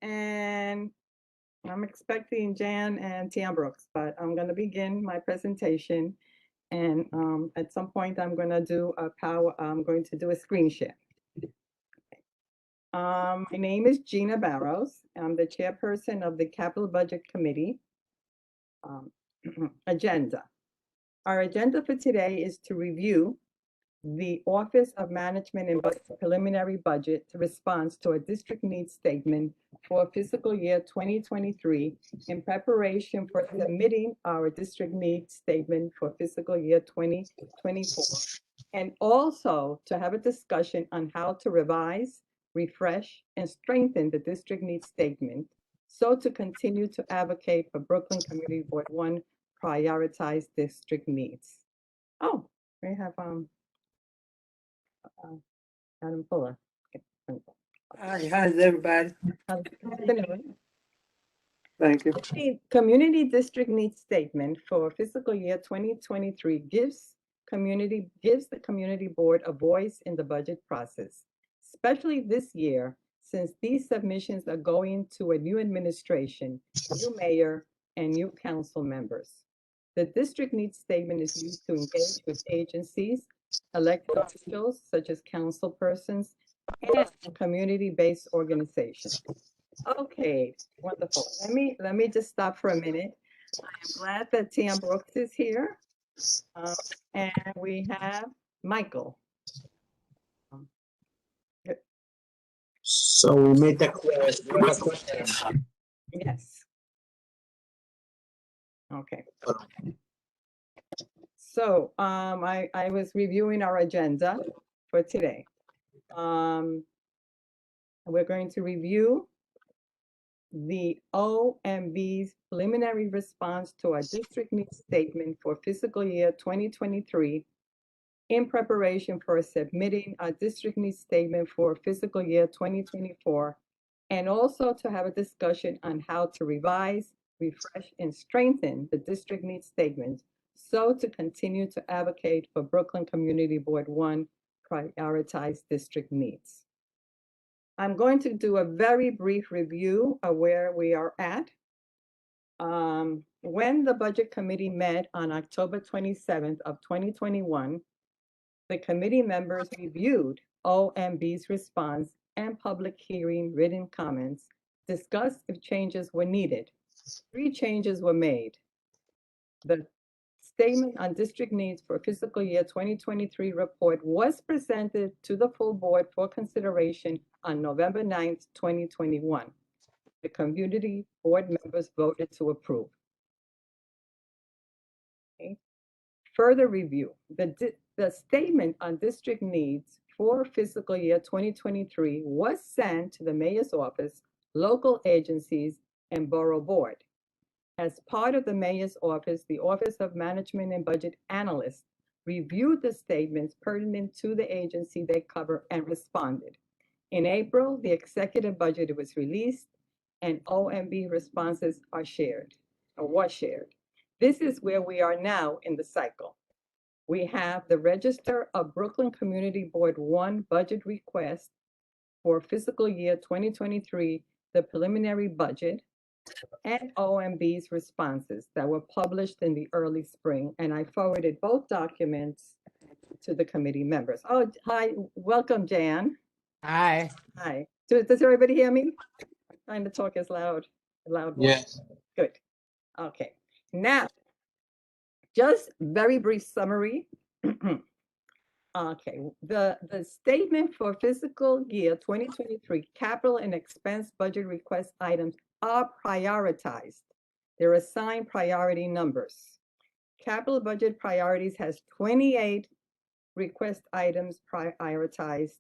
and I'm expecting Jan and Tian Brooks, but I'm going to begin my presentation. And at some point, I'm going to do a screen share. My name is Gina Barrows. I'm the chairperson of the Capital Budget Committee. Agenda. Our agenda for today is to review the Office of Management and Preliminary Budget response to a district needs statement for fiscal year 2023 in preparation for submitting our district needs statement for fiscal year 2024, and also to have a discussion on how to revise, refresh, and strengthen the district needs statement so to continue to advocate for Brooklyn Community Board 1 prioritized district needs. Oh, we have Adam Fuller. Okay. Hi, how's everybody? Thank you. The Community District Needs Statement for fiscal year 2023 gives the Community Board a voice in the budget process, especially this year, since these submissions are going to a new administration, new mayor, and new council members. The district needs statement is used to engage with agencies, elected officials such as council persons, and community-based organizations. Okay, wonderful. Let me just stop for a minute. I am glad that Tian Brooks is here. And we have Michael. So we made that clear. Yes. Okay. So I was reviewing our agenda for today. We're going to review the OMB's preliminary response to our district needs statement for fiscal year 2023 in preparation for submitting our district needs statement for fiscal year 2024, and also to have a discussion on how to revise, refresh, and strengthen the district needs statement so to continue to advocate for Brooklyn Community Board 1 prioritized district needs. I'm going to do a very brief review of where we are at. When the Budget Committee met on October 27th of 2021, the committee members reviewed OMB's response and public hearing written comments, discussed if changes were needed. 3 changes were made. The statement on district needs for fiscal year 2023 report was presented to the full board for consideration on November 9th, 2021. The community board members voted to approve. Okay. Further review, the statement on district needs for fiscal year 2023 was sent to the mayor's office, local agencies, and borough board. As part of the mayor's office, the Office of Management and Budget Analyst reviewed the statements pertinent to the agency they cover and responded. In April, the executive budget was released and OMB responses are shared, or was shared. This is where we are now in the cycle. We have the Register of Brooklyn Community Board 1 budget request for fiscal year 2023, the preliminary budget, and OMB's responses that were published in the early spring. And I forwarded both documents to the committee members. Oh, hi, welcome, Jan. Hi. Hi. Does everybody hear me? I'm trying to talk as loud voice. Yes. Good. Okay. Now, just very brief summary. Okay, the statement for fiscal year 2023 capital and expense budget request items are prioritized. They're assigned priority numbers. Capital budget priorities has 28 request items prioritized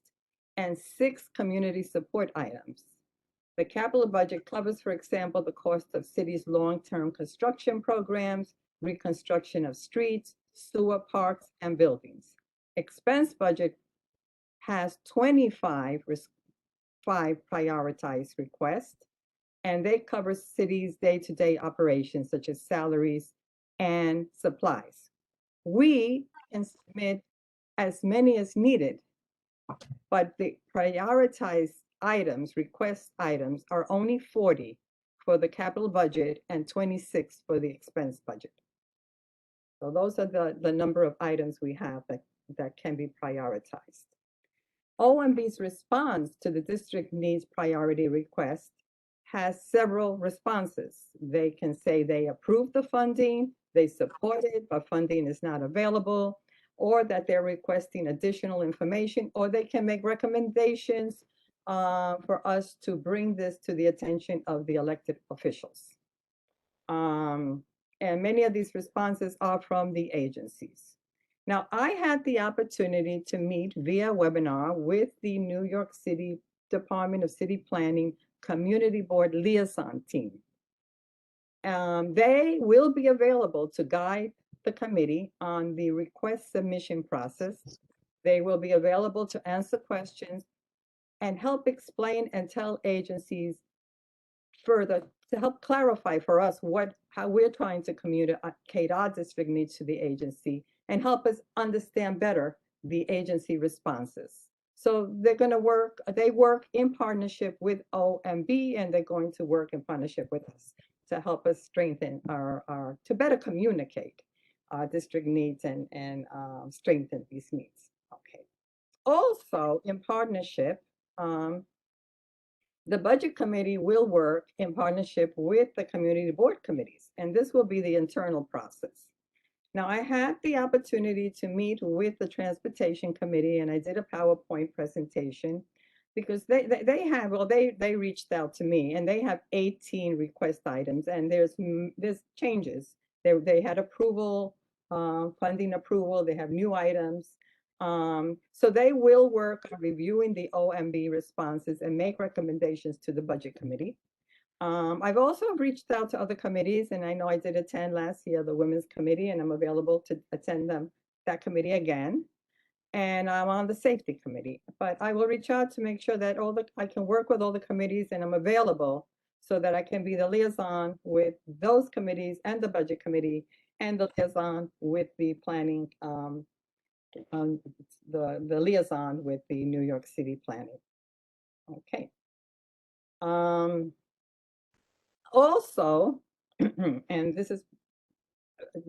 and 6 community support items. The capital budget covers, for example, the cost of city's long-term construction programs, reconstruction of streets, sewer, parks, and buildings. Expense budget has 25 prioritized requests, and they cover cities' day-to-day operations such as salaries and supplies. We can submit as many as needed, but the prioritized items, request items, are only 40 for the capital budget and 26 for the expense budget. So those are the number of items we have that can be prioritized. OMB's response to the district needs priority request has several responses. They can say they approve the funding, they support it, but funding is not available, or that they're requesting additional information, or they can make recommendations for us to bring this to the attention of the elected officials. And many of these responses are from the agencies. Now, I had the opportunity to meet via webinar with the New York City Department of City Planning Community Board Liaison Team. They will be available to guide the committee on the request submission process. They will be available to answer questions and help explain and tell agencies further to help clarify for us how we're trying to communicate our district needs to the agency and help us understand better the agency responses. So they work in partnership with OMB, and they're going to work in partnership with us to help us strengthen to better communicate our district needs and strengthen these needs. Okay. Also, in partnership, the budget committee will work in partnership with the community board committees, and this will be the internal process. Now, I had the opportunity to meet with the transportation committee, and I did a PowerPoint presentation because they reached out to me, and they have 18 request items, and there's changes. They had approval, funding approval. They have new items. So they will work on reviewing the OMB responses and make recommendations to the budget committee. I've also reached out to other committees, and I know I did attend last year the Women's Committee, and I'm available to attend that committee again. And I'm on the Safety Committee, but I will reach out to make sure that I can work with all the committees, and I'm available so that I can be the liaison with those committees and the Budget Committee and the liaison with the planning, the liaison with the New York City Planning. Okay. Also, and this is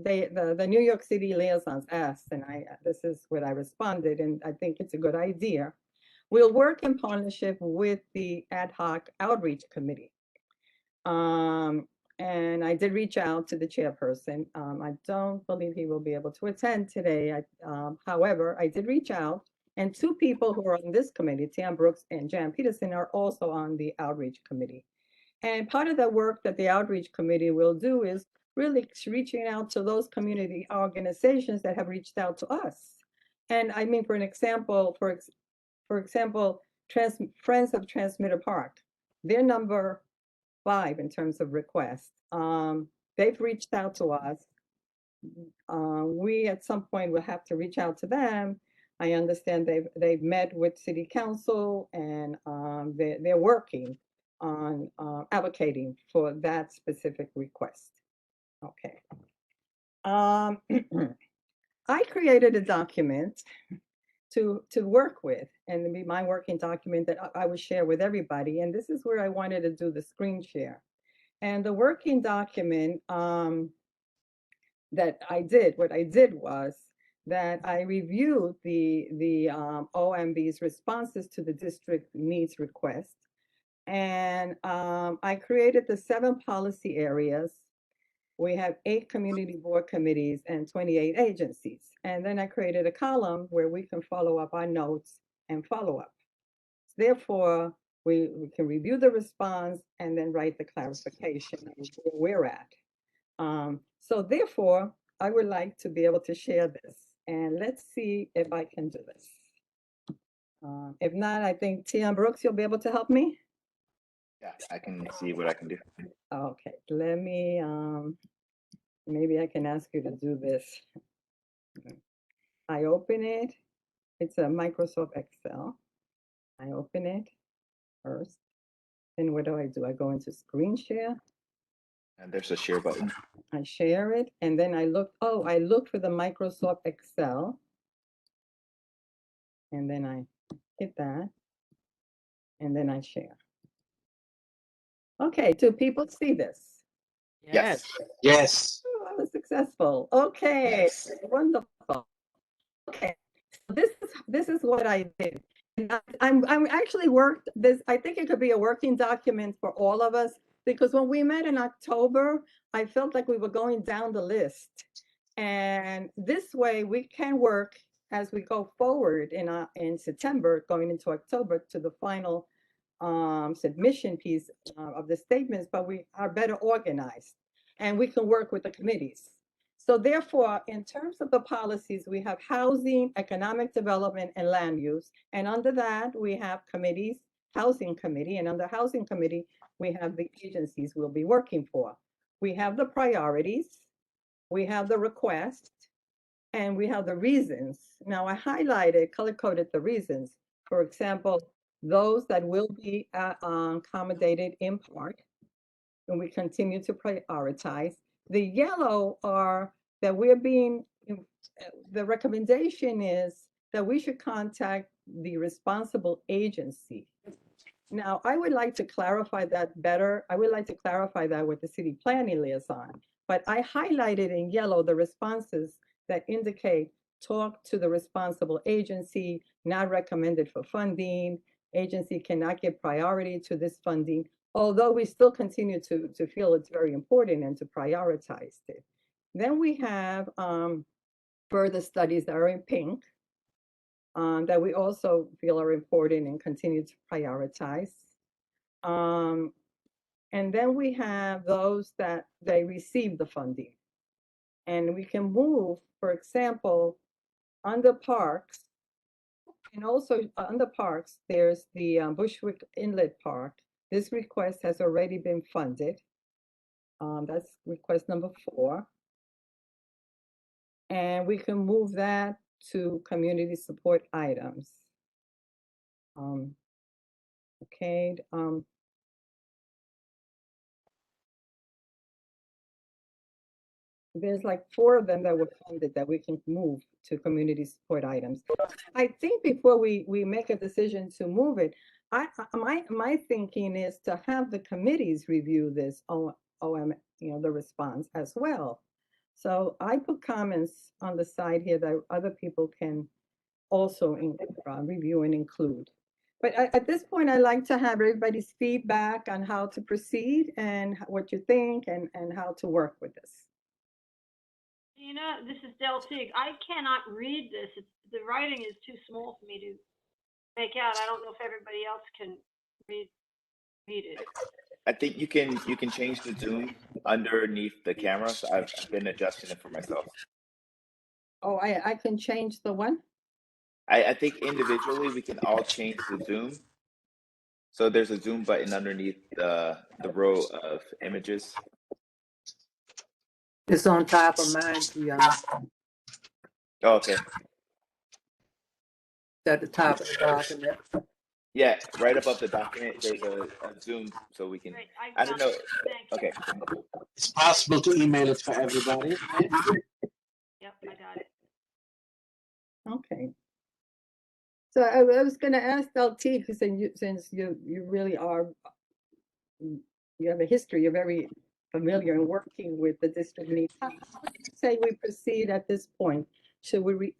the New York City liaisons asked, and this is what I responded, and I think it's a good idea. We'll work in partnership with the ad hoc outreach committee. And I did reach out to the chairperson. I don't believe he will be able to attend today. However, I did reach out, and two people who are on this committee, Tam Brooks and Jan Peterson, are also on the outreach committee. And part of the work that the outreach committee will do is really reaching out to those community organizations that have reached out to us. And I mean, for example, Friends of Transmitter Park, they're number 5 in terms of requests. They've reached out to us. We at some point will have to reach out to them. I understand they've met with City Council, and they're working on advocating for that specific request. Okay. I created a document to work with, and be my working document that I would share with everybody. And this is where I wanted to do the screen share. And the working document that I did, what I did was that I reviewed the OMB's responses to the district needs request. And I created the 7 policy areas. We have 8 community board committees and 28 agencies. And then I created a column where we can follow up our notes and follow up. Therefore, we can review the response and then write the clarification of where we're at. So therefore, I would like to be able to share this. And let's see if I can do this. If not, I think Tia Brooks, you'll be able to help me? Yeah, I can see what I can do. Okay, let me, maybe I can ask you to do this. I open it. It's a Microsoft Excel. I open it first. Then what do? I go into screen share. And there's a share button. I share it, and then I look for the Microsoft Excel. And then I hit that. And then I share. Okay, do people see this? Yes. Yes. Oh, I was successful. Okay, wonderful. Okay, so this is what I did. And I'm actually worked this. I think it could be a working document for all of us, because when we met in October, I felt like we were going down the list, and this way we can work as we go forward in September, going into October, to the final submission piece of the statements. But we are better organized, and we can work with the committees. So therefore, in terms of the policies, we have housing, economic development, and land use. And under that, we have committees, housing committee, and under housing committee, we have the agencies we'll be working for. We have the priorities, we have the request, and we have the reasons. Now I highlighted, color-coded the reasons. For example, those that will be accommodated in part, and we continue to prioritize. The yellow are that we're being, the recommendation is that we should contact the responsible agency. Now, I would like to clarify that better. I would like to clarify that with the city planning liaison, but I highlighted in yellow the responses that indicate talk to the responsible agency, not recommended for funding, agency cannot give priority to this funding, although we still continue to feel it's very important and to prioritize it. Then we have further studies that are in pink that we also feel are important and continue to prioritize. And then we have those that they receive the funding. And we can move, for example, under parks, and also under parks, there's the Bushwick Inlet Park. This request has already been funded. That's request number 4. And we can move that to community support items. Okay. There's like 4 of them that were funded that we can move to community support items. I think before we make a decision to move it, my thinking is to have the committees review this OM, the response as well. So I put comments on the side here that other people can also review and include. But at this point, I'd like to have everybody's feedback on how to proceed and what you think and how to work with this. This is Del Teague. I cannot read this. The writing is too small for me to make out. I don't know if everybody else can read it. I think you can change the zoom underneath the camera. So I've been adjusting it for myself. Oh, I can change the one? I think individually we can all change the zoom. So there's a zoom button underneath the row of images. It's on top of mine, Tiana. Oh, okay. It's at the top of the document. Yeah, right above the document, there's a zoom so we can. Great. I don't know. Thank you. Okay. It's possible to email it for everybody. Yep, I got it. Okay. So I was going to ask LT, because since you really are, you have a history, you're very familiar in working with the district needs. How would you say we proceed at this point? Should we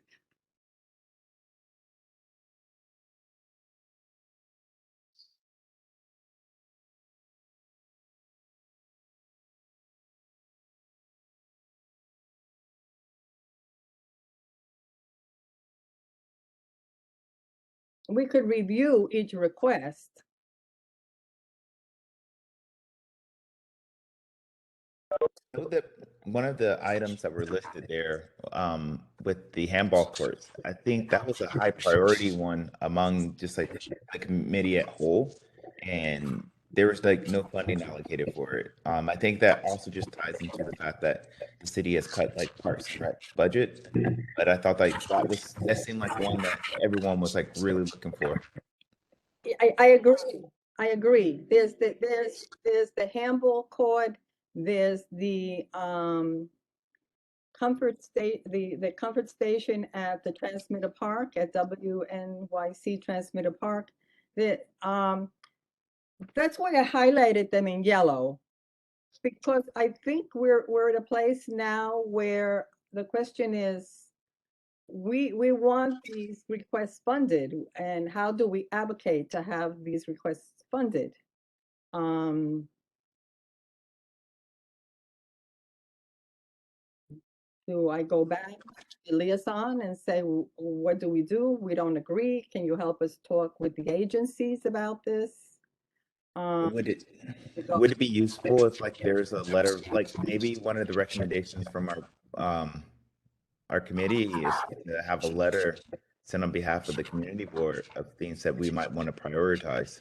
we could review each request. One of the items that were listed there with the handball courts, I think that was a high priority one among just like the committee at whole, and there was like no funding allocated for it. I think that also just ties into the fact that the city has cut like Parks and Rec budget, but I thought like that seemed like one that everyone was like really looking for. I agree. I agree. There's the handball court. There's the comfort station at the Transmitter Park at WNYC Transmitter Park. That's why I highlighted them in yellow. Because I think we're at a place now where the question is, we want these requests funded, and how do we advocate to have these requests funded? Do I go back to liaison and say, what do? We don't agree. Can you help us talk with the agencies about this? Would it be useful if like there's a letter, like maybe one of the recommendations from our committee is to have a letter sent on behalf of the community board of things that we might want to prioritize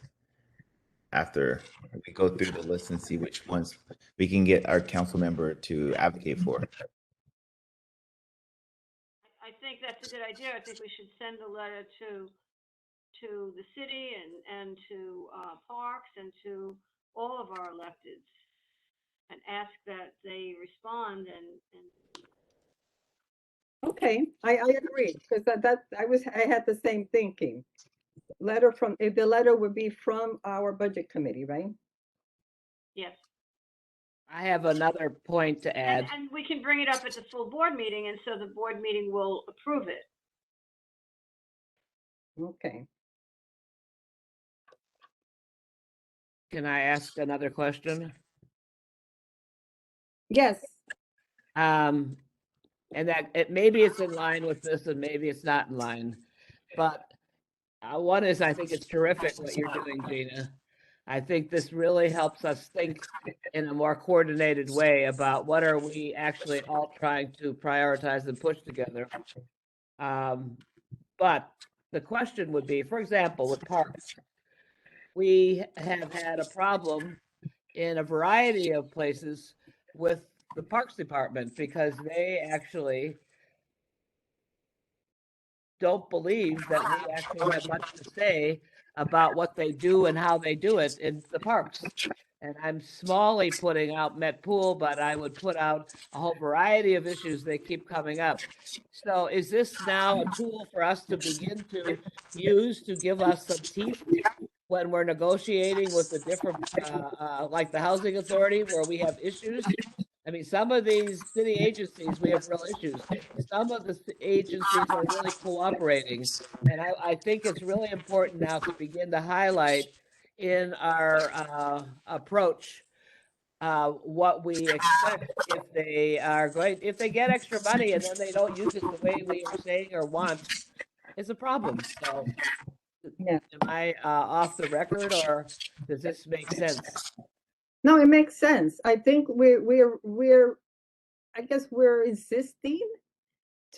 after we go through the list and see which ones we can get our council member to advocate for. I think that's a good idea. I think we should send a letter to the city and to parks and to all of our electeds and ask that they respond and Okay, I agree, because I had the same thinking. If the letter would be from our budget committee, right? yes. I have another point to add. And we can bring it up at the full board meeting, and so the board meeting will approve it. Okay. Can I ask another question? Yes. And that maybe it's in line with this and maybe it's not in line. But one is, I think it's terrific what you're doing, Gina. I think this really helps us think in a more coordinated way about what are we actually all trying to prioritize and push together. But the question would be, for example, with parks, we have had a problem in a variety of places with the Parks Department because they actually don't believe that we actually have much to say about what they do and how they do it in the parks. And I'm smallly putting out Met Pool, but I would put out a whole variety of issues that keep coming up. So is this now a tool for us to begin to use to give us some teeth when we're negotiating with the different, like the Housing Authority, where we have issues? I mean, some of these city agencies, we have real issues. Some of the agencies are really cooperating. And I think it's really important now to begin to highlight in our approach what we expect if they get extra money and then they don't use it the way we are saying or want, it's a problem. So Yeah. am I off the record, or does this make sense? No, it makes sense. I think I guess we're insisting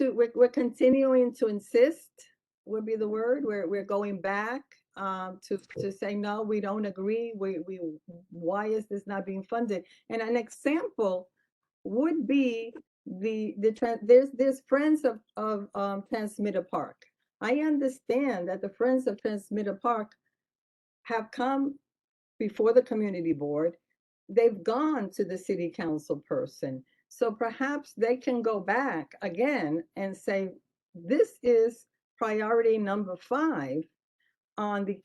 we're continuing to insist would be the word. We're going back to say, no, we don't agree. Why is this not being funded? And an example would be there's Friends of Transmitter Park. I understand that the Friends of Transmitter Park have come before the community board. They've gone to the city council person. So perhaps they can go back again and say, this is priority number 5 on the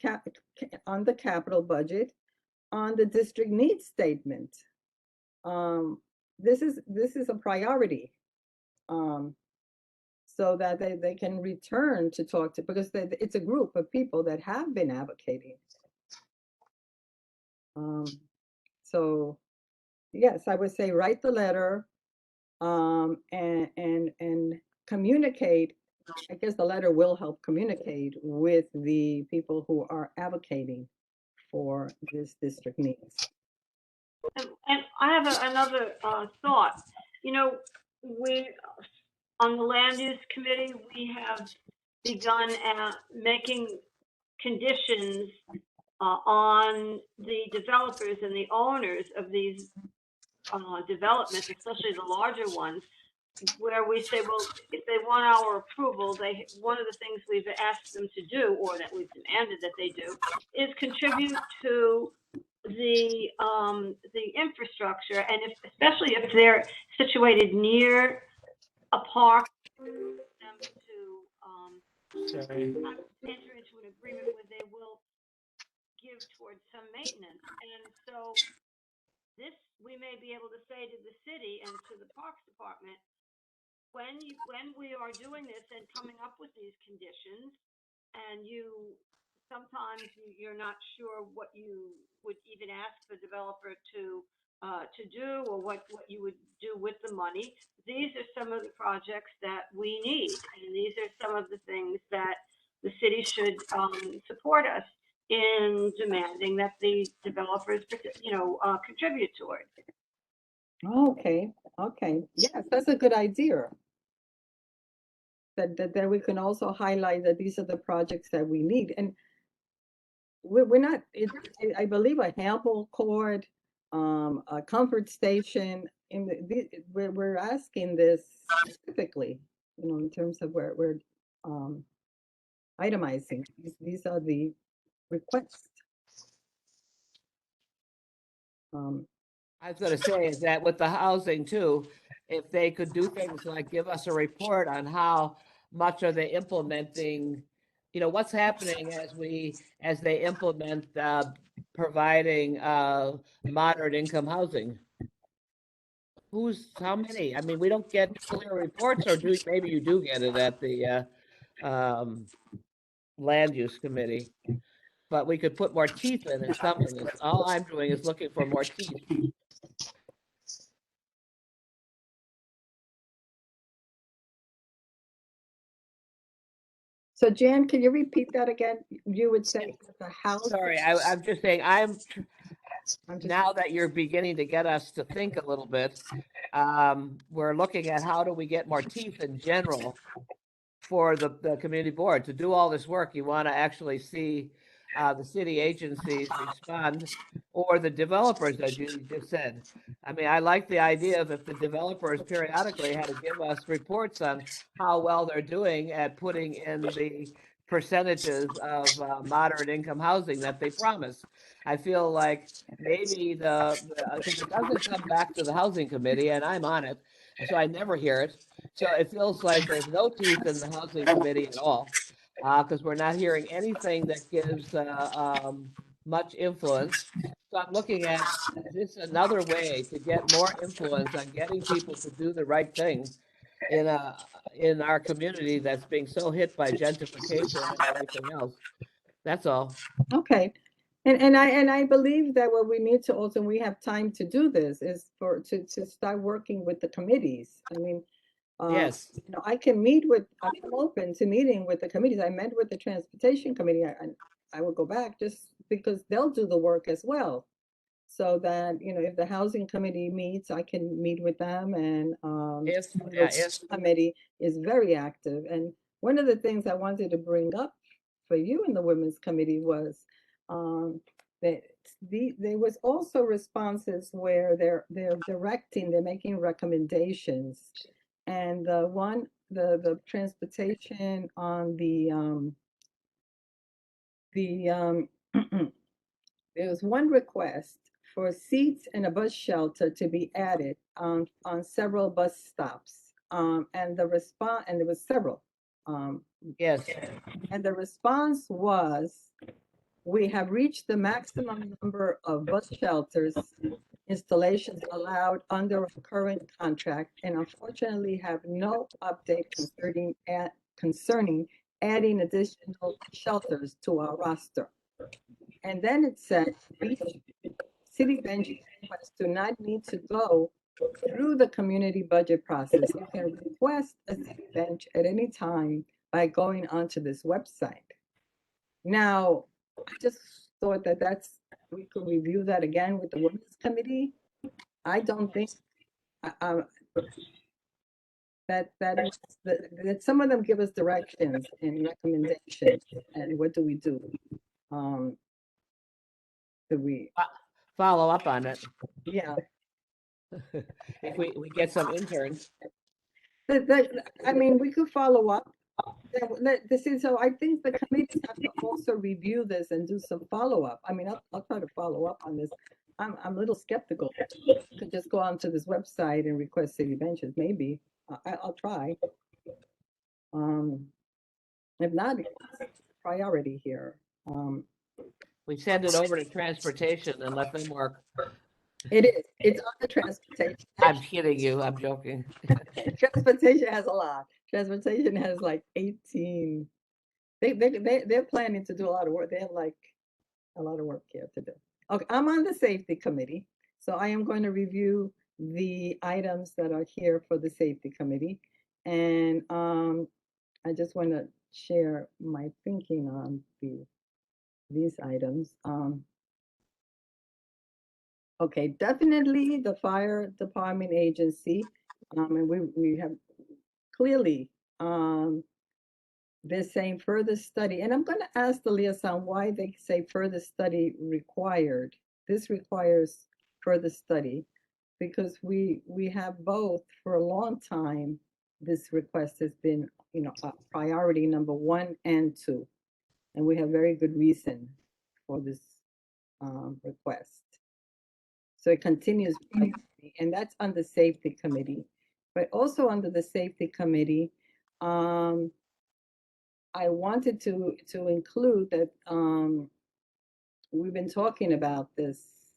capital budget, on the district needs statement. This is a priority. So that they can return to talk to, because it's a group of people that have been advocating. So yes, I would say write the letter and communicate. I guess the letter will help communicate with the people who are advocating for this district needs. And I have another thought. You know, we on the land use committee, we have begun making conditions on the developers and the owners of these developments, especially the larger ones, where we say, well, if they want our approval, one of the things we've asked them to do, or that we've demanded that they do, is contribute to the infrastructure, and especially if they're situated near a park, them to enter into an agreement where they will give towards some maintenance. And so this, we may be able to say to the city and to the Parks Department, when we are doing this and coming up with these conditions, and sometimes you're not sure what you would even ask the developer to do, or what you would do with the money. These are some of the projects that we need, and these are some of the things that the city should support us in demanding that the developers, contribute toward. Okay, okay. Yes, that's a good idea. That we can also highlight that these are the projects that we need. And we're not, I believe a handball court, a comfort station, we're asking this specifically, in terms of where we're itemizing. These are the requests. I was gonna say is that with the housing too, if they could do things like give us a report on how much are they implementing, what's happening as they implement providing moderate income housing. How many? I mean, we don't get clear reports, or maybe you do get it at the land use committee. But we could put more teeth in some of this. All I'm doing is looking for more teeth. So Jan, can you repeat that again? You would say the house. Sorry, I'm just saying, I'm just, now that you're beginning to get us to think a little bit, we're looking at how do we get more teeth in general for the community board. To do all this work, you want to actually see the city agencies respond, or the developers, as you just said. I mean, I like the idea of if the developers periodically had to give us reports on how well they're doing at putting in the percentages of moderate income housing that they promise. I feel like maybe because it doesn't come back to the housing committee, and I'm on it, so I never hear it. So it feels like there's no teeth in the housing committee at all, because we're not hearing anything that gives much influence. So I'm looking at this another way to get more influence on getting people to do the right thing in our community that's being so hit by gentrification and everything else. That's all. okay. And I believe that what we need to also, we have time to do this, is to start working with the committees. I mean, Yes. I'm open to meeting with the committees. I met with the transportation committee. I would go back just because they'll do the work as well. So that, if the housing committee meets, I can meet with them, and the committee is very active. And one of the things I wanted to bring up for you in the women's committee was that there was also responses where they're directing, they're making recommendations. And the transportation on there was one request for seats in a bus shelter to be added on several bus stops. And there was several. Yes. And the response was, we have reached the maximum number of bus shelters installations allowed under a current contract, and unfortunately have no update concerning adding additional shelters to our roster. And then it said, city bench requests do not need to go through the community budget process. You can request a city bench at any time by going onto this website. Now, I just thought that we could review that again with the women's committee. I don't think that some of them give us directions and recommendations, and what do we do? Do we follow up on it? Yeah. If we get some interns. I mean, we could follow up. So I think the committees have to also review this and do some follow-up. I mean, I'll try to follow up on this. I'm a little skeptical. You could just go onto this website and request city benches. Maybe I'll try. If not, it's a priority here. We send it over to transportation and let them work. It is. It's on the transportation. I'm kidding you. I'm joking. Transportation has a lot. Transportation has like 18. They're planning to do a lot of work. They have like a lot of work here to do. Okay, I'm on the safety committee, so I am going to review the items that are here for the safety committee, and I just want to share my thinking on these items. Okay, definitely the fire department agency, and we have clearly they're saying further study, and I'm going to ask the liaison why they say further study required. This requires further study because we have both for a long time. This request has been, priority number 1 and 2, and we have very good reason for this request. So it continues, and that's on the safety committee, but also under the safety committee, I wanted to include that we've been talking about this,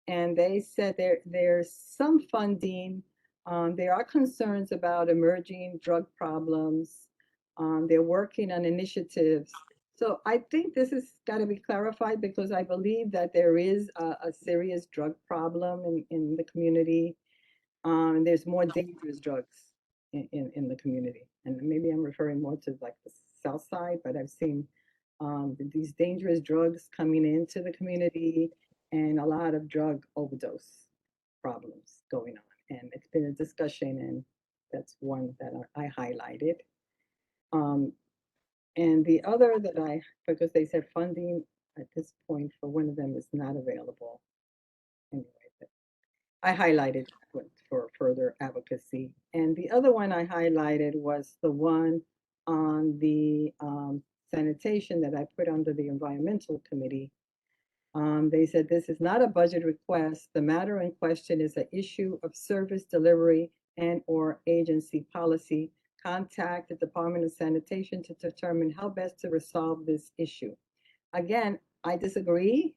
and they said there's some funding. There are concerns about emerging drug problems. They're working on initiatives. So I think this has got to be clarified because I believe that there is a serious drug problem in the community. And there's more dangerous drugs in the community. And maybe I'm referring more to like the south side, but I've seen these dangerous drugs coming into the community and a lot of drug overdose problems going on. And it's been a discussion, and that's one that I highlighted. And the other that because they said funding at this point for one of them is not available. Anyway, I highlighted for further advocacy. And the other one I highlighted was the one on the sanitation that I put under the environmental committee. They said this is not a budget request. The matter in question is an issue of service delivery and/or agency policy. Contact the Department of Sanitation to determine how best to resolve this issue. Again, I disagree.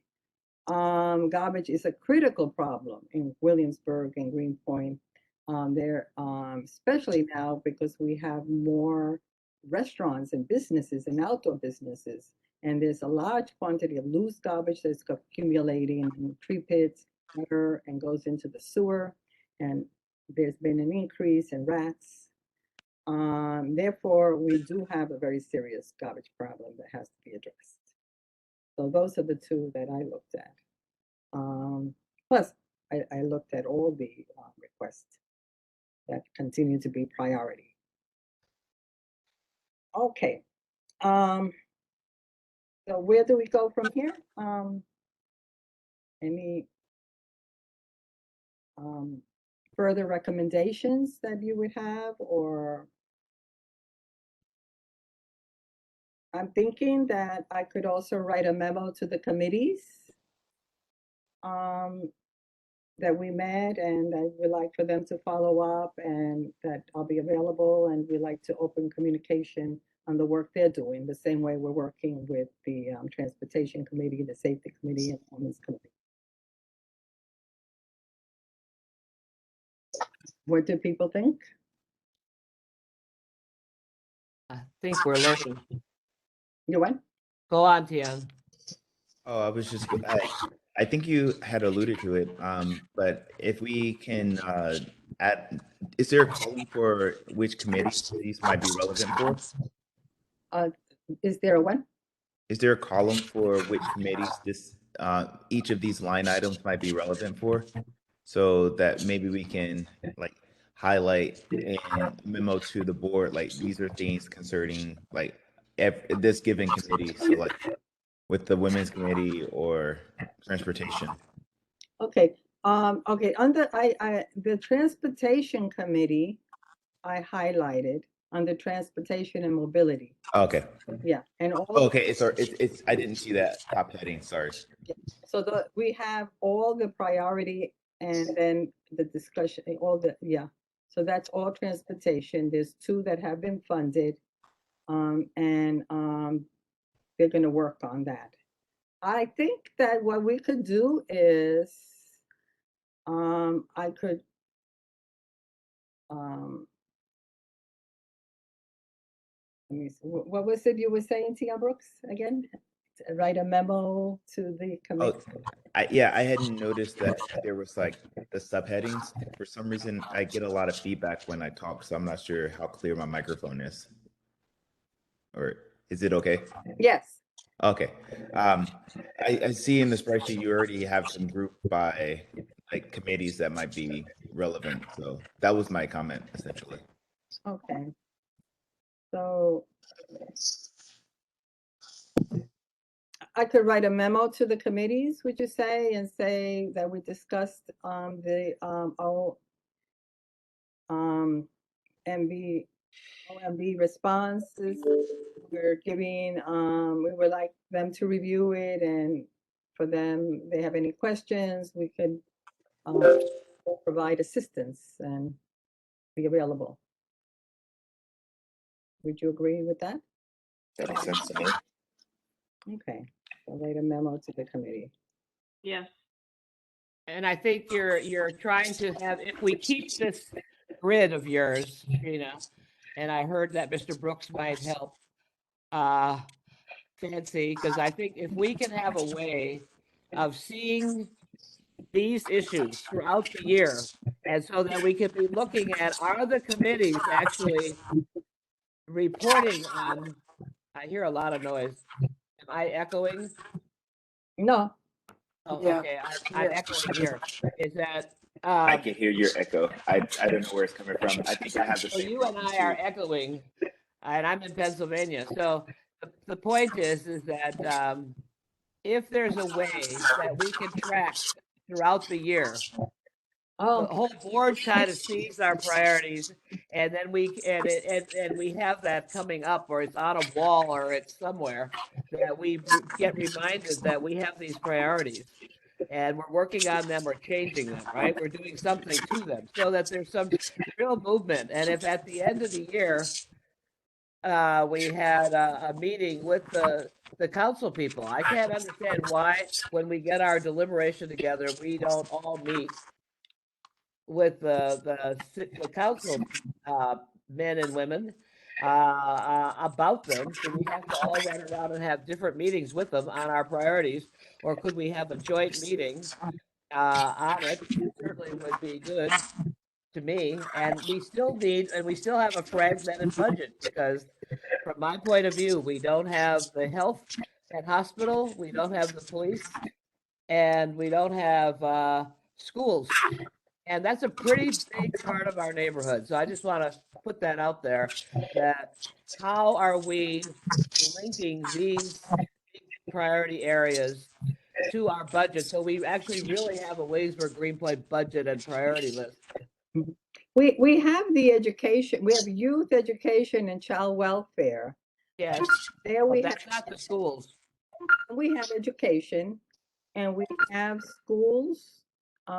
Garbage is a critical problem in Williamsburg and Greenpoint. Especially now because we have more restaurants and businesses and outdoor businesses, and there's a large quantity of loose garbage that's accumulating in tree pits, water, and goes into the sewer. And there's been an increase in rats. Therefore, we do have a very serious garbage problem that has to be addressed. So those are the two that I looked at. Plus, I looked at all the requests that continue to be priority. Okay. So where do we go from here? Any further recommendations that you would have, or I'm thinking that I could also write a memo to the committees that we met, and I would like for them to follow up, and that I'll be available, and we like to open communication on the work they're doing, the same way we're working with the Transportation Committee, the Safety Committee, and Women's Committee. What do people think? I think we're learning. You what? Go on, Tian. Oh, I think you had alluded to it, but if we can add, is there a column for which committees these might be relevant for? Is there a what? Is there a column for which committees each of these line items might be relevant for? So that maybe we can like highlight in a memo to the board, like these are things concerning like this given committee. So like with the Women's Committee or Transportation. Okay. Okay. Under the Transportation Committee, I highlighted under Transportation and Mobility. Okay. Yeah, and all. Okay. It's I didn't see that top heading. Sorry. So we have all the priority and then the discussion, So that's all transportation. There's 2 that have been funded, and they're going to work on that. I think that what we could do is, I could, let me see, what was it you were saying, Tia Brooks, again? To write a memo to the Oh, committee? yeah, I hadn't noticed that there was like the subheadings. For some reason, I get a lot of feedback when I talk, so I'm not sure how clear my microphone is. Or is it okay? Yes, Okay. I see in the spreadsheet you already have them grouped by like committees that might be relevant. So that was my comment essentially. okay. So I could write a memo to the committees, would you say, and say that we discussed the MB OMB responses. We're giving, we would like them to review it, and for them, they have any questions, we could provide assistance and be available. Would you agree with that? That makes sense to me. Okay, I'll write a memo to the committee. Yes. And I think you're trying to have, if we keep this grid of yours, Trina, and I heard that Mr. Brooks might help, Fancy, because I think if we can have a way of seeing these issues throughout the year, and so that we could be looking at, are the committees actually reporting on, I hear a lot of noise. Am I echoing? No, Oh, Yeah. okay, I'm echoing here. Is that, I can hear your echo. I don't know where it's coming from. I think I have the so same you and problem I are too. echoing, and I'm in Pennsylvania. So the point is that if there's a way that we can track throughout the year, the oh, whole board kind of sees our priorities, and then and we have that coming up, or it's on a wall, or it's somewhere that we get reminded that we have these priorities, and we're working on them or changing them. Right, we're doing something to them so that there's some real movement. And if at the end of the year we had a meeting with the council people. I can't understand why, when we get our deliberation together, we don't all meet with the council men and women about them. Do we have to all run around and have different meetings with them on our priorities, or could we have a joint meeting on it? It certainly would be good to me. And we still have a fragmented budget, because from my point of view, we don't have the health and hospital, we don't have the police, and we don't have schools. And that's a pretty big part of our neighborhood. So I just want to put that out there, that how are we linking these priority areas to our budget, so we actually really have a Williamsburg Greenpoint budget and priority list. we have the education, we have youth education and child welfare. Yes, There but we have, that's not the schools. we have education, and we have schools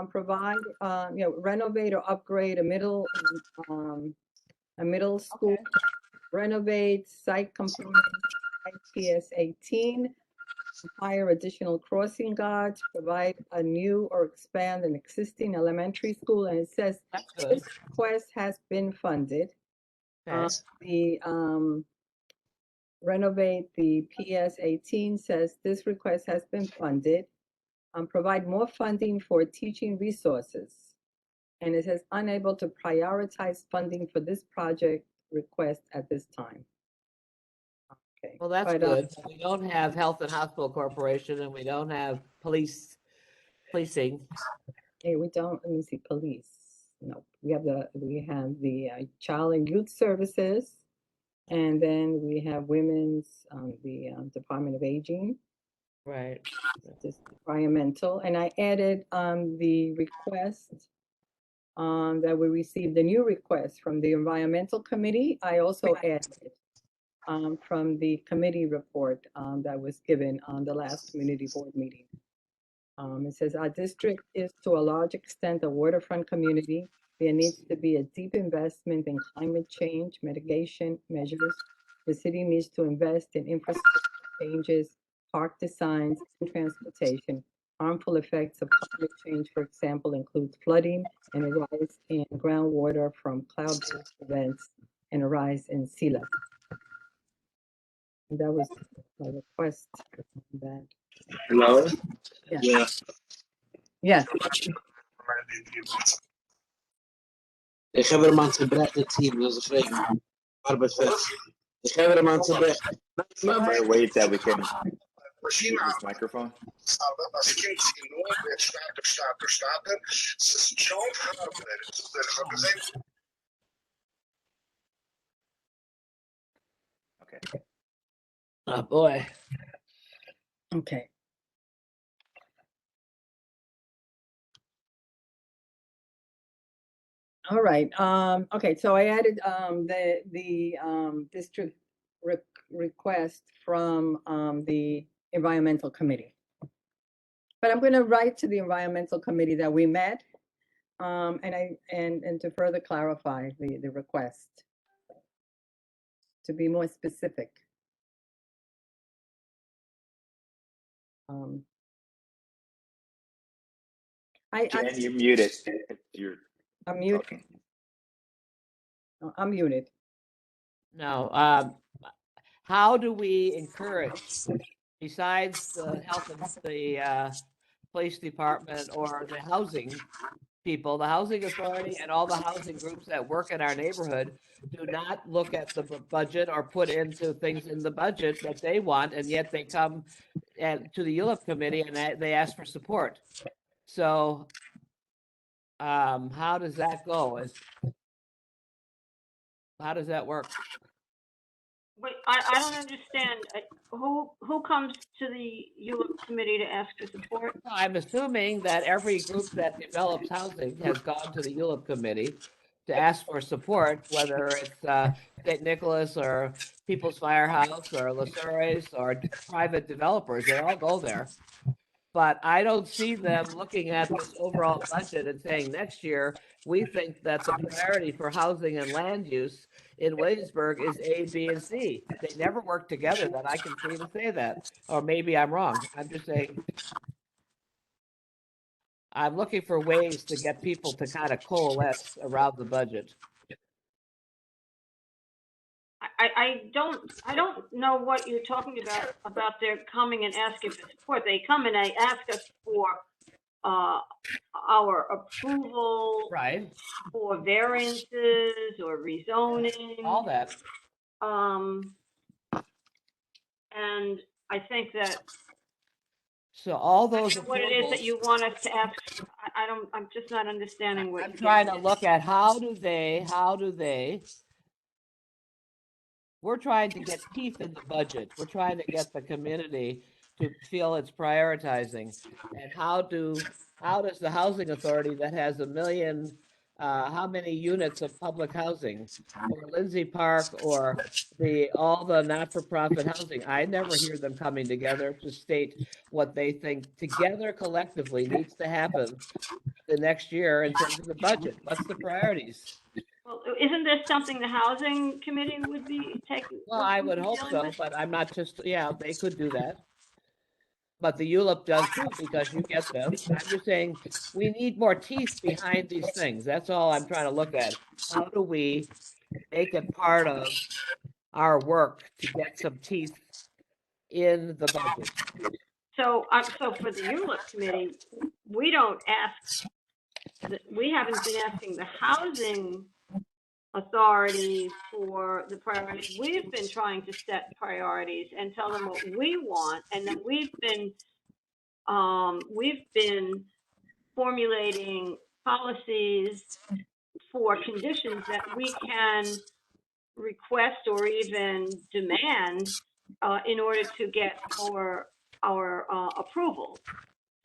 provide, renovate or upgrade a middle school, Okay. renovate site components, IPS 18, hire additional crossing guards, provide a new or expand an existing elementary school, and it says That's good. this request has been funded. Okay. The renovate the PS 18 says this request has been funded. Provide more funding for teaching resources. And it says unable to prioritize funding for this project request at this time. Okay. Well, that's But, good. We don't have Health and Hospital Corporation, and we don't have policing. Hey, we don't, let me see, police. No, we have the child and youth services. And then we have women's, the Department of Aging, Right. just environmental. And I added the request that we received, the new request from the Environmental Committee. I also added from the committee report that was given on the last community board meeting. It says our district is to a large extent a waterfront community. There needs to be a deep investment in climate change mitigation measures. The city needs to invest in infrastructure changes park designs, and transportation. Harmful effects of climate change, for example, include flooding and a rise in groundwater from cloud-based events and a rise in sea level. And that was my request on that. Hello? Yes. Yeah. Yes. Ik heb er maar te brecht het team, dat is vreemd. Arbeidswet. Ik heb er maar te brecht. Is there a way that we can use this microphone? Okay. Oh, boy. Okay. All right. Okay. So I added the district request from the environmental committee. But I'm going to write to the environmental committee that we met, and to further clarify the request, to be more specific. Jen, you're muted. You're I'm muted. talking. I'm muted. No, how do we encourage, besides the health and the police department or the housing people, the housing authority and all the housing groups that work in our neighborhood do not look at the budget or put into things in the budget that they want, and yet they come to the ULIP committee and they ask for support. So how does that go? How does that work? Wait, I don't understand. Who comes to the ULIP committee to ask for support? I'm assuming that every group that develops housing has gone to the ULIP committee to ask for support, whether it's St. Nicholas or People's Firehouse or LaSures or private developers. They all go there. But I don't see them looking at this overall budget and saying next year, we think that the priority for housing and land use in Williamsburg is A, B, and C. They never work together that I can see to say that. Or maybe I'm wrong. I'm just saying, I'm looking for ways to get people to kind of coalesce around the budget. I don't know what you're talking about their coming and asking for support. They come and they ask us for our approval, Right. for variances or rezoning. All that. And I think that So all those what it is that approvals- you want us to ask, I'm just not understanding what I'm you're trying to getting at. look at how do they, we're trying to get teeth in the budget. We're trying to get the community to feel it's prioritizing. And how does the housing authority that has 1 million, how many units of public housing, or Lindsay Park, or all the not-for-profit housing, I never hear them coming together to state what they think together collectively needs to happen the next year in terms of the budget. What's the priorities? Well, isn't this something the housing committee would be taking? Well, I would hope dealing so, with? but I'm not just, yeah, they could do that. But the ULIP does too, because you get them. I'm just saying, we need more teeth behind these things. That's all I'm trying to look at. How do we make it part of our work to get some teeth in the budget? So for the ULIP committee, we don't ask, we haven't been asking the housing authority for the priorities. We've been trying to set priorities and tell them what we want, and then we've been formulating policies for conditions that we can request or even demand in order to get our approval.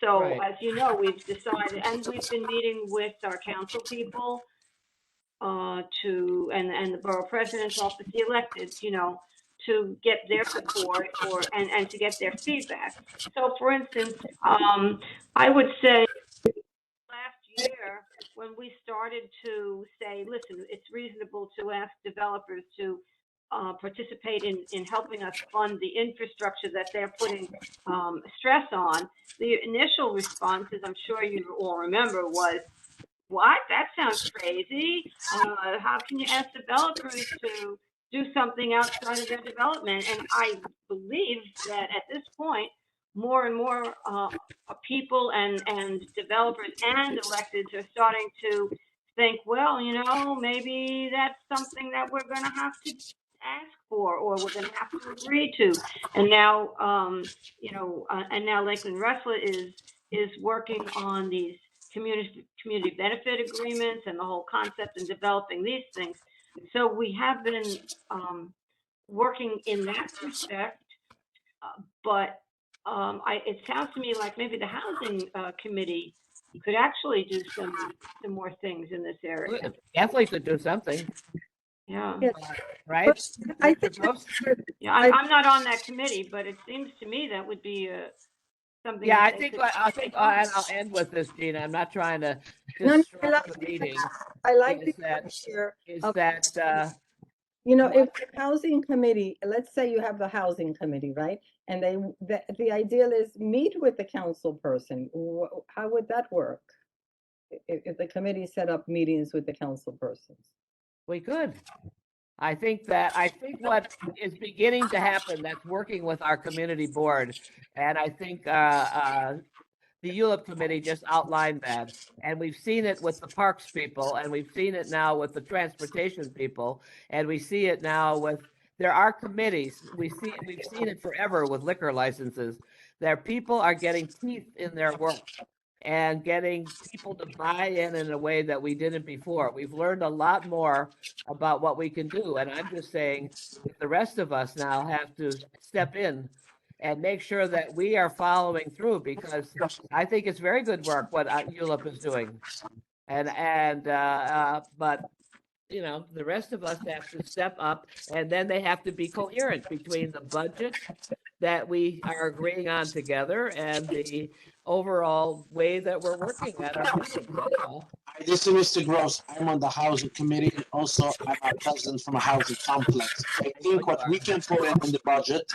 So Right. as you know, we've decided, and we've been meeting with our council people and the borough president's office, the electeds, to get their support and to get their feedback. So for instance, I would say last year when we started to say, listen, it's reasonable to ask developers to participate in helping us fund the infrastructure that they're putting stress on, the initial responses, I'm sure you all remember, was, what? That sounds crazy. How can you ask developers to do something outside of their development? And I believe that at this point, more and more people and developers and electeds are starting to think, well, maybe that's something that we're going to have to ask for, or we're going to have to agree to. And now, and now Lakeland Wrestler is working on these community benefit agreements and the whole concept in developing these things. So we have been working in that respect, but it sounds to me like maybe the housing committee could actually do some more things in this area. Definitely could do something, Yeah. Yes. right? But I Mr. think Gross? Yeah, I'm not on that committee, but it seems to me that would be something. Yeah, that I they think, could and take on. I'll end with this, Gina. I'm not trying to No, I disrupt like the meeting. I like Is the that, idea is of, that, if the housing committee, let's say you have the housing committee, right? And the ideal is meet with the council person. How would that work? If the committee set up meetings with the council persons? we could. I think what is beginning to happen, that's working with our community board, and I think the ULIP committee just outlined that, and we've seen it with the parks people, and we've seen it now with the transportation people, and we see it now with, there are committees, we've seen it forever with liquor licenses, that people are getting teeth in their work and getting people to buy in a way that we didn't before. We've learned a lot more about what we can do, and I'm just saying that the rest of us now have to step in and make sure that we are following through, because I think it's very good work what ULIP is doing. But the rest of us have to step up, and then they have to be coherent between the budget that we are agreeing on together and the overall way that we're working at our meetings. That's all. Hi, this is Mr. Gross. I'm on the housing committee, and also I'm a president from a housing complex. I think what we can put in the budget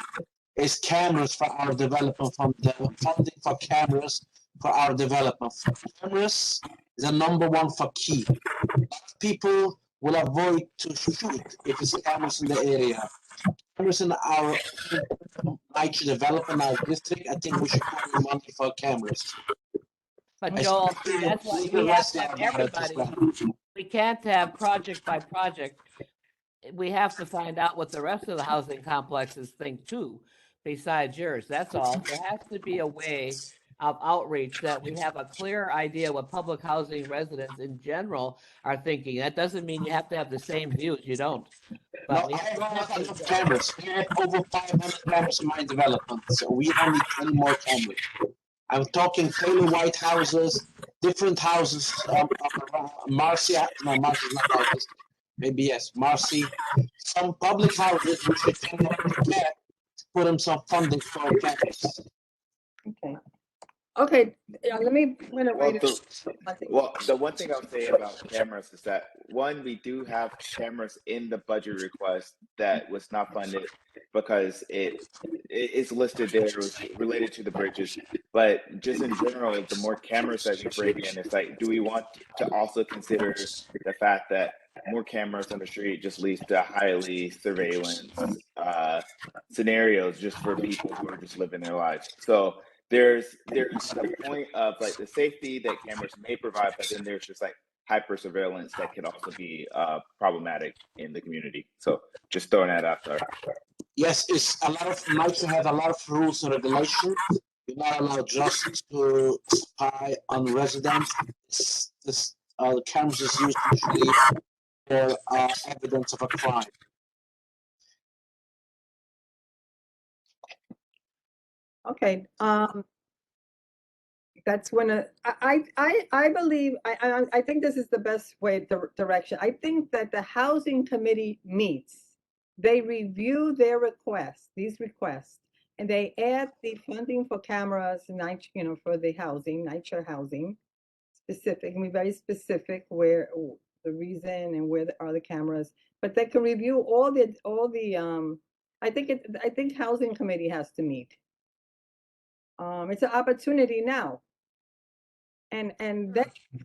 is cameras for our development, from the funding for cameras for our development. Cameras is the number one for key. People will avoid to shoot if it's cameras in the area. Cameras in our niche development, our district, I think we should put in money for cameras. But I Joel, see that's why Legal we have Wrestler to have about it as everybody. well. We can't have project by project. We have to find out what the rest of the housing complexes think too, besides yours. That's all. There has to be a way of outreach that we have a clear idea what public housing residents in general are thinking. That doesn't mean you have to have the same views. You don't. But No, we I have have enough cameras. We have over 500 cameras in my development, so we don't need any more cameras. I'm talking Taylor White houses, different houses, Marcy, no, Marcy's not our district. Maybe yes, Marcy. Some public houses, we should think of the cap, put them some funding for cameras. Okay. Okay, let me, I'm gonna Well, write the, it. well, the one thing I'll say about cameras is that, one, we do have cameras in the budget request that was not funded because it's listed there, it was related to the bridges. But just in general, the more cameras that we bring in, it's like, do we want to also consider the fact that more cameras on the street just leads to highly surveillance scenarios just for people who are just living their lives. So there's the point of like the safety that cameras may provide, but then there's just like hyper surveillance that could also be problematic in the community. So just throwing that out there. Yes, it's a lot of nice to have a lot of rules and regulations. You're not allowed just to spy on residents. The cameras is used usually for evidence of a crime. Okay, that's when I believe, I think this is the best way, direction. I think that the housing committee meets, they review their requests, these requests, and they add the funding for cameras, for the housing, NYCHA housing, specific, and be very specific where the reason and where are the cameras, but they can review all the, I think Housing Committee has to meet. It's an opportunity now. And then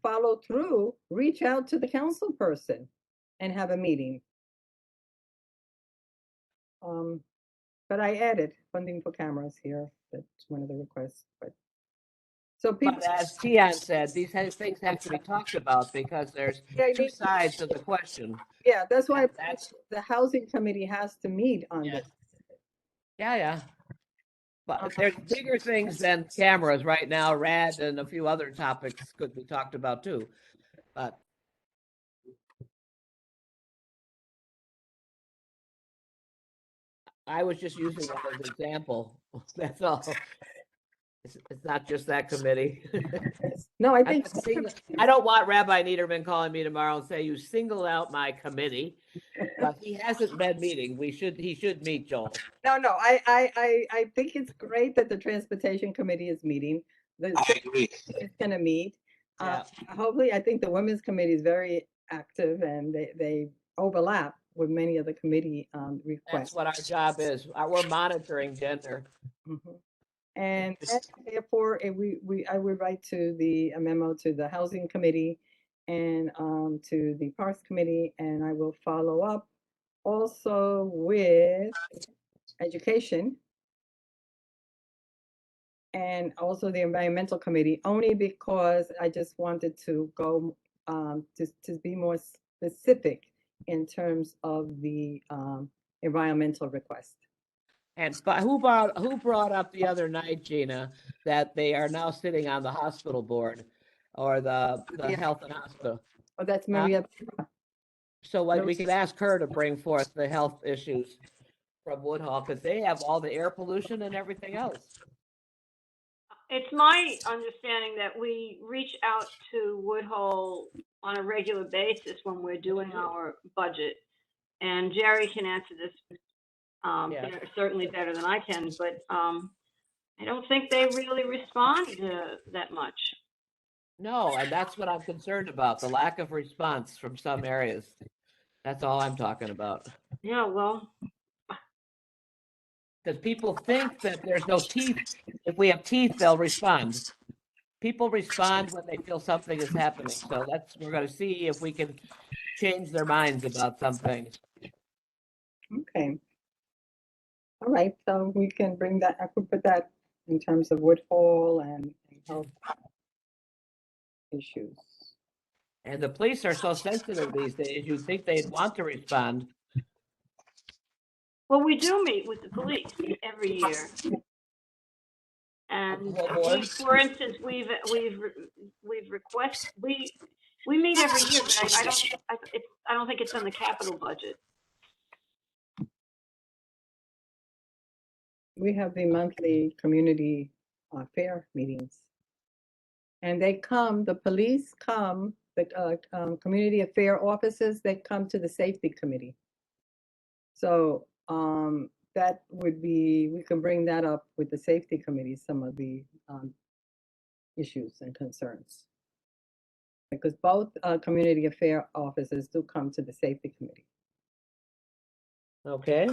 follow through, reach out to the council person and have a meeting. But I added funding for cameras here. That's one of the requests, but. So people, But as Tian said, these things have to be talked about because there's Yeah, I two need- sides of the question. yeah, that's why That's, the Housing Committee has to meet on Yeah. this. yeah. But there's bigger things than cameras right now. RAD and a few other topics could be talked about too. But I was just using that as an example. That's all. It's not just that committee. No, I I think, don't want Rabbi Niederman calling me tomorrow and say, you singled out my committee. But he hasn't been meeting. He should meet, Joel. no, I think it's great that the Transportation Committee is meeting. I agree. It's gonna meet. Yeah. Hopefully, I think the Women's Committee is very active and they overlap with many of the committee That's requests. what our job is. We're monitoring gender. Mhm. And therefore, I would write to a memo to the Housing Committee and to the Parks Committee, and I will follow up also with Education and also the Environmental Committee, only because I just wanted to go to be more specific in terms of the environmental request. And who brought up the other night, Gina, that they are now sitting on the hospital board or the Yeah. health and hospital? Oh, that's Huh? Maria. So what we could ask her to bring forth the health issues from Woodhull, because they have all the air pollution and everything else. It's my understanding that we reach out to Woodhull on a regular basis when we're doing our budget. And Jerry can answer this Yeah. certainly better than I can, but I don't think they really respond that much. No, and that's what I'm concerned about, the lack of response from some areas. That's all I'm talking about. Yeah, well, Because people think that there's no teeth. If we have teeth, they'll respond. People respond when they feel something is happening. So we're going to see if we can change their minds about some things. Okay. All right, so we can bring that, I could put that in terms of Woodhull and health issues. And the police are so sensitive these days, you'd think they'd want to respond. well, we do meet with the police every year. And for instance, we've requested, we meet every year, but I don't think it's on the capital budget. We have the monthly community fair meetings. And the police come, the community affair officers, they come to the safety committee. So that would be, we can bring that up with the safety committee, some of the issues and concerns. Because both community affair officers do come to the safety committee. Okay.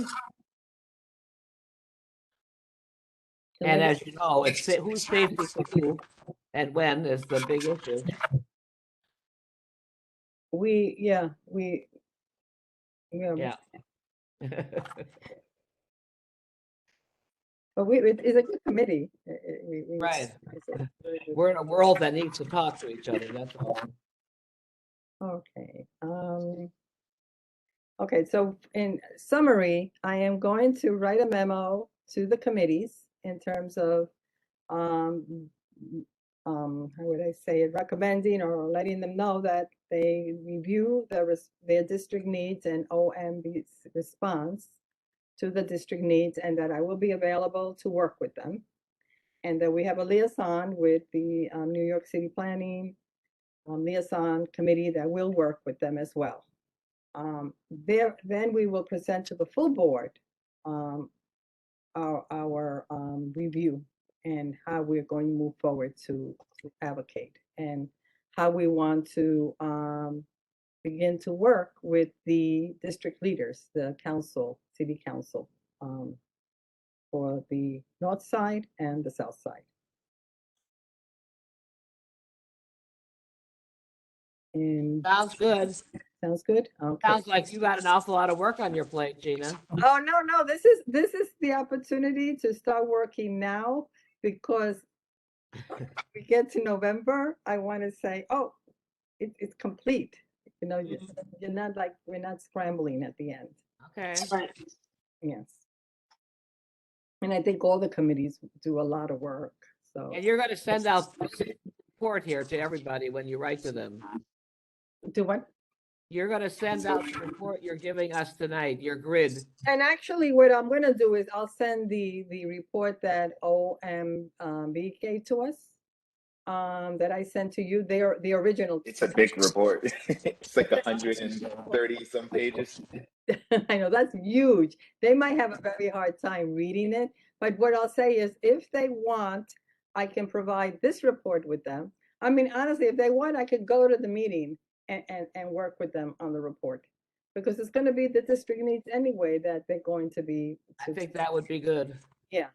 And as you know, it's who's safety for who and when is the big issue. Yeah. Yeah. But it's a good committee. Right. We're in a world that needs to talk to each other, that's all. Okay. Okay, so in summary, I am going to write a memo to the committees in terms of, how would I say it, recommending or letting them know that they review their district needs and OMB's response to the district needs, and that I will be available to work with them. And that we have a liaison with the New York City Planning Liaison Committee that will work with them as well. Then we will present to the full board our review and how we're going to move forward to advocate and how we want to begin to work with the district leaders, the council, city council, for the north side and the south side. And Sounds good. sounds good? Okay. Sounds like you got an awful lot of work on your plate, Gina. Oh, no, this is the opportunity to start working now, because we get to November, I want to say, oh, it's complete. You know, you're not like, we're not scrambling at the end. Okay. Right. Yes. And I think all the committees do a lot of work, so. And you're gonna send out this report here to everybody when you write to them. Do what? You're gonna send out the report you're giving us tonight, your grid. And actually, what I'm gonna do is I'll send the report that OMB gave to us, that I sent to you, the original. It's a big report. It's like 130 some pages. I know, that's huge. They might have a very hard time reading it, but what I'll say is, if they want, I can provide this report with them. I mean, honestly, if they want, I could go to the meeting and work with them on the report. Because it's gonna be the district needs anyway that they're going to be. I think that would be good. Yeah,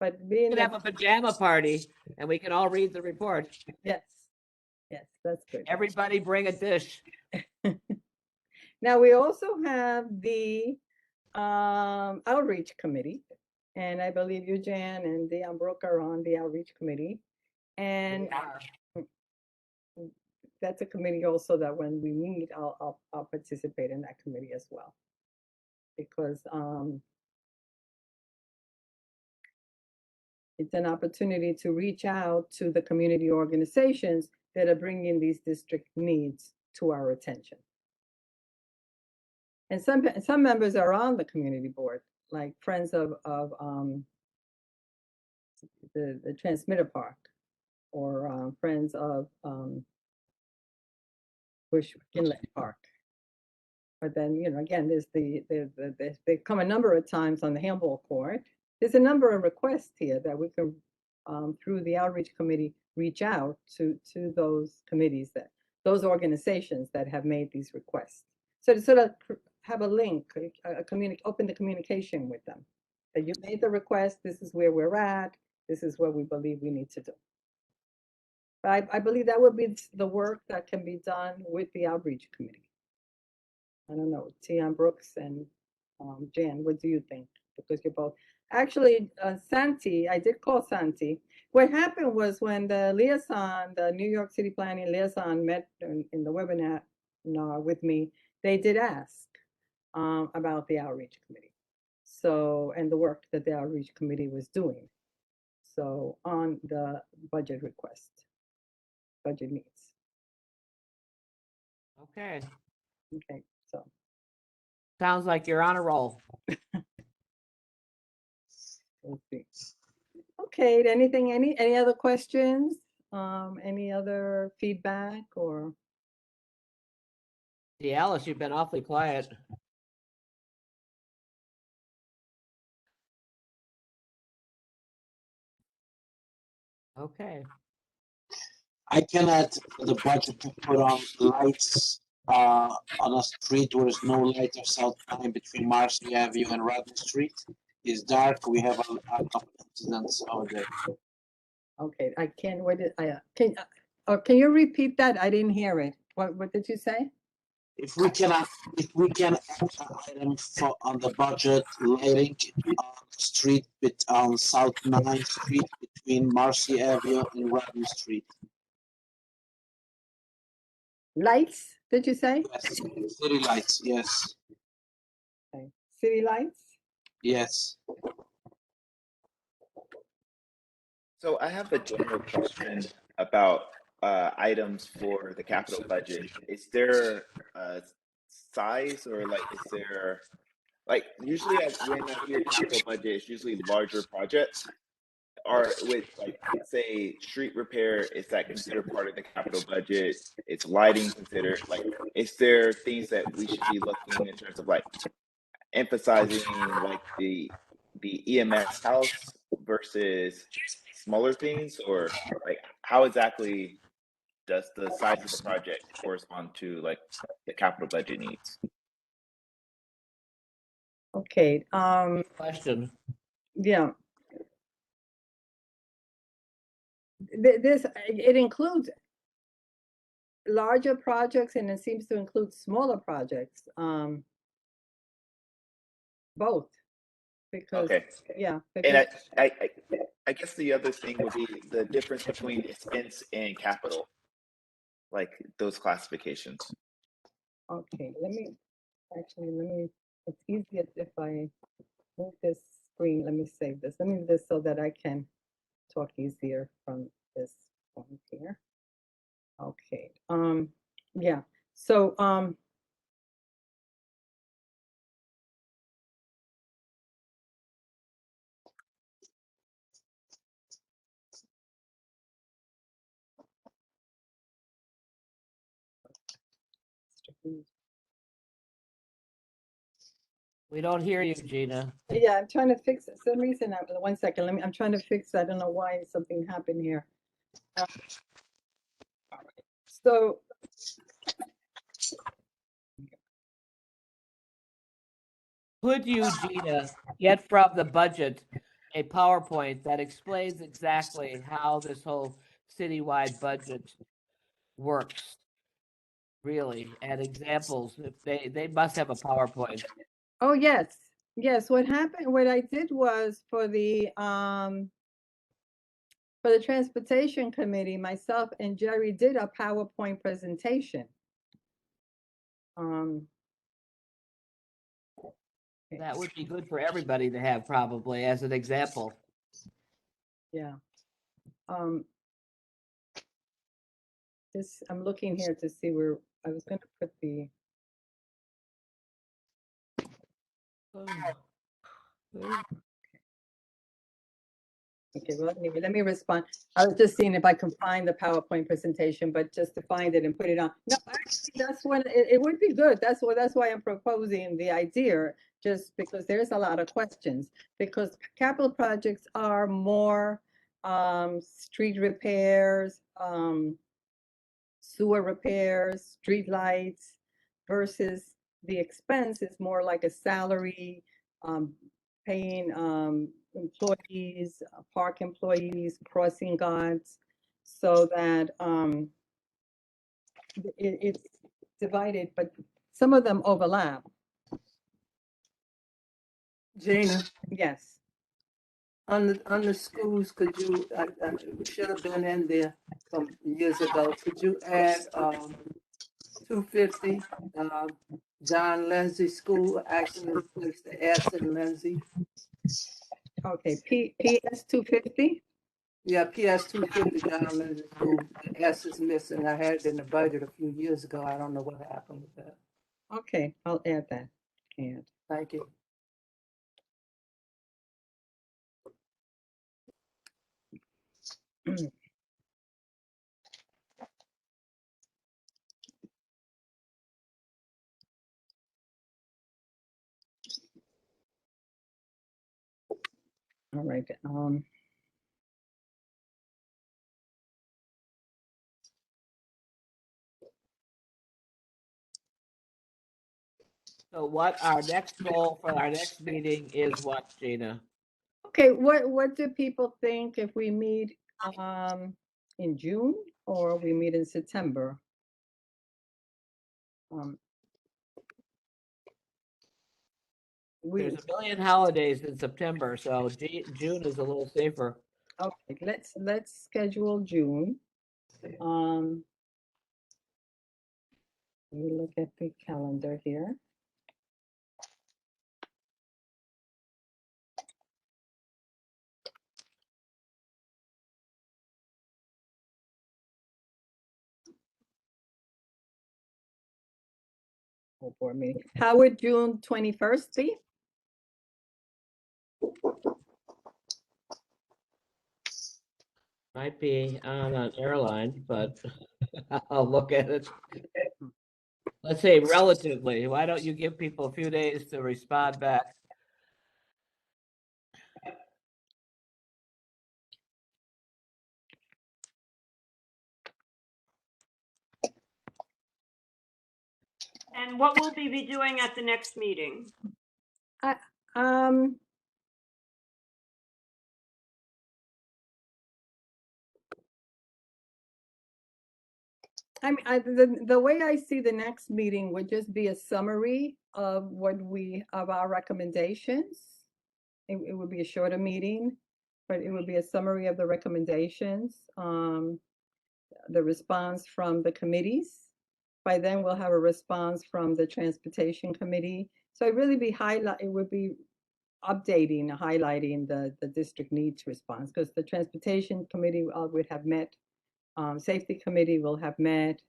but We being can have a that, pajama party and we can all read the report. yes, that's good. Everybody bring a dish. Now, we also have the outreach committee, and I believe you, Jan, and Dion Brooke are on the outreach committee. And that's a committee also that when we meet, I'll participate in that committee as well. Because it's an opportunity to reach out to the community organizations that are bringing these district needs to our attention. And some members are on the community board, like Friends of the Transmitter Park, or Friends of Bush Inlet Park. But then, you know, again, there's they come a number of times on the handball court. There's a number of requests here that we can, through the outreach committee, reach out to those committees, those organizations that have made these requests. So to sort of have a link, open the communication with them. That you made the request, this is where we're at, this is what we believe we need to do. But I believe that would be the work that can be done with the outreach committee. I don't know, Tion Brooks and Jan, what do you think? Because you're both, actually, Santi, I did call Santi. What happened was when the liaison, the New York City Planning liaison met in the webinar with me, they did ask about the outreach committee. So, and the work that the outreach committee was doing. So on the budget request, budget needs. Okay. Okay, so. Sounds like you're on a roll. We'll see. Okay, anything, any other questions? Any other feedback or? Yeah, Alice, you've been awfully quiet. Okay. I can add the budget to put on lights on a street where there's no light or South Line between Marcy Avenue and Rodney Street. It's dark. We have a couple incidents over there. Okay, I can't, what did I, can you repeat that? I didn't hear it. What did you say? If we can add an item for on the budget lighting on the street on South 9th Street between Marcy Avenue and Rodney Street. Lights, did you say? Yes, city lights. Yes, Okay. City lights? yes. So I have a general question about items for the capital budget. Is there a size, or like, is there, like, usually when I hear capital budget, it's usually larger projects. Or with, like, say, street repair, is that considered part of the capital budget? It's lighting considered, like, is there things that we should be looking in terms of, like, emphasizing, like the EMS house versus smaller things, or like how exactly does the size of the project correspond to like the capital budget needs? Okay, Question. yeah. This, it includes larger projects and it seems to include smaller projects, both. Because, Okay. yeah, And because, I guess the other thing would be the difference between expense and capital, like those classifications. okay, it's easier if I move this screen. Let me save this. Let me do this so that I can talk easier from this point here. Okay, yeah, so, We don't hear you, Gina. yeah, I'm trying to fix it. Some reason, 1 second, I'm trying to fix, I don't know why something happened here. So, Could you, Gina, get from the budget a PowerPoint that explains exactly how this whole citywide budget works? Really, and examples, if they must have a PowerPoint. oh, yes, yes, what happened, what I did was for the Transportation Committee, myself and Jerry did a PowerPoint presentation. That would be good for everybody to have probably as an example. Yeah. This, I'm looking here to see where, I was gonna put the, okay, well, anyway, let me respond. I was just seeing if I can find the PowerPoint presentation, but just to find it and put it on. No, actually, that's when, it would be good. That's why I'm proposing the idea, just because there's a lot of questions. Because capital projects are more, street repairs, sewer repairs, street lights, versus the expense is more like a salary, paying, employees, park employees, crossing guards, so that, it's divided, but some of them overlap. Gina, Yes. on the schools, could you, it should have been in there some years ago, could you add, 250, John Lindsay School, actually replace the S in Lindsay? Okay, PS 250? Yeah, PS 250, John Lindsay School, the S is missing, I had it in the budget a few years ago, I don't know what happened with that, Okay, I'll add that. And thank you. all right, So what our next goal for our next meeting is what, Gina? okay, what do people think if we meet, in June or we meet in September? We, There's a million holidays in September, so June is a little safer. okay, let's schedule June. Let me look at the calendar here. Oh, board meeting. How would June 21st be? Might be on an airline, but I'll look at it. Let's say relatively. Why don't you give people a few days to respond back? And what will we be doing at the next meeting? Um, I mean, the way I see the next meeting would just be a summary of of our recommendations. It would be a shorter meeting, but it would be a summary of the recommendations, the response from the committees. By then, we'll have a response from the Transportation Committee. So it would be updating, highlighting the district needs response, because the Transportation Committee would have met, Safety Committee will have met.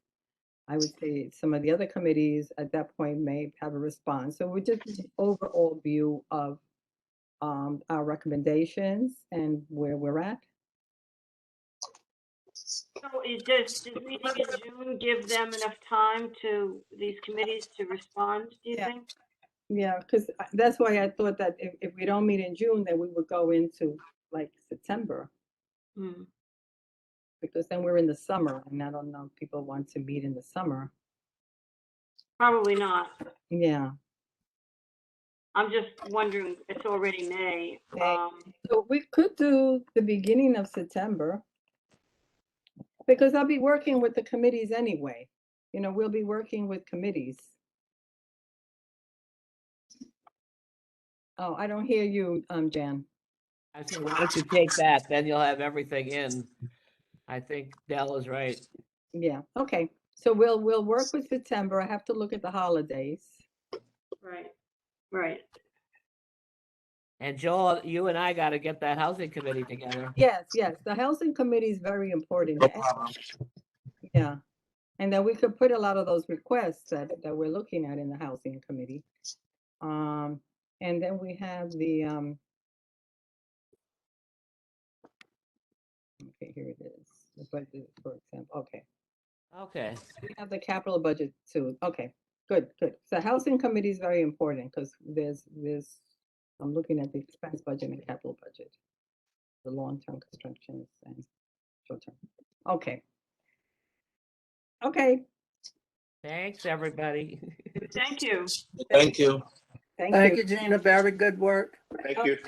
I would say some of the other committees at that point may have a response. So we're just an overall view of our recommendations and where we're at. So does meeting in June give them enough time to, these committees to respond, do you Yeah. think? Yeah, because that's why I thought that if we don't meet in June, then we would go into like September, Hmm. because then we're in the summer, and I don't know if people want to meet in the summer. Probably not. Yeah. I'm just wondering, it's already May. May. So we could do the beginning of September, because I'll be working with the committees anyway. You know, we'll be working with committees. Oh, I don't hear you, Jan. I said, why don't you take that? Then you'll have everything in. I think Dell is right. Yeah, okay. So we'll work with September. I have to look at the holidays. Right, right. And Joel, you and I got to get that housing committee together. Yes, the housing committee is very important. No problem. Yeah, and then we could put a lot of those requests that we're looking at in the housing committee. And then we have the okay, here it is. The budget, for example. Okay. Okay. We have the capital budget too. Okay, good. So housing committee is very important, because there's I'm looking at the expense budget and capital budget, the long-term constructions and short-term. Okay. Okay, Thanks, everybody. Thank you. Thank you. thank Thank you. you, Gina. Very good work. Thank you.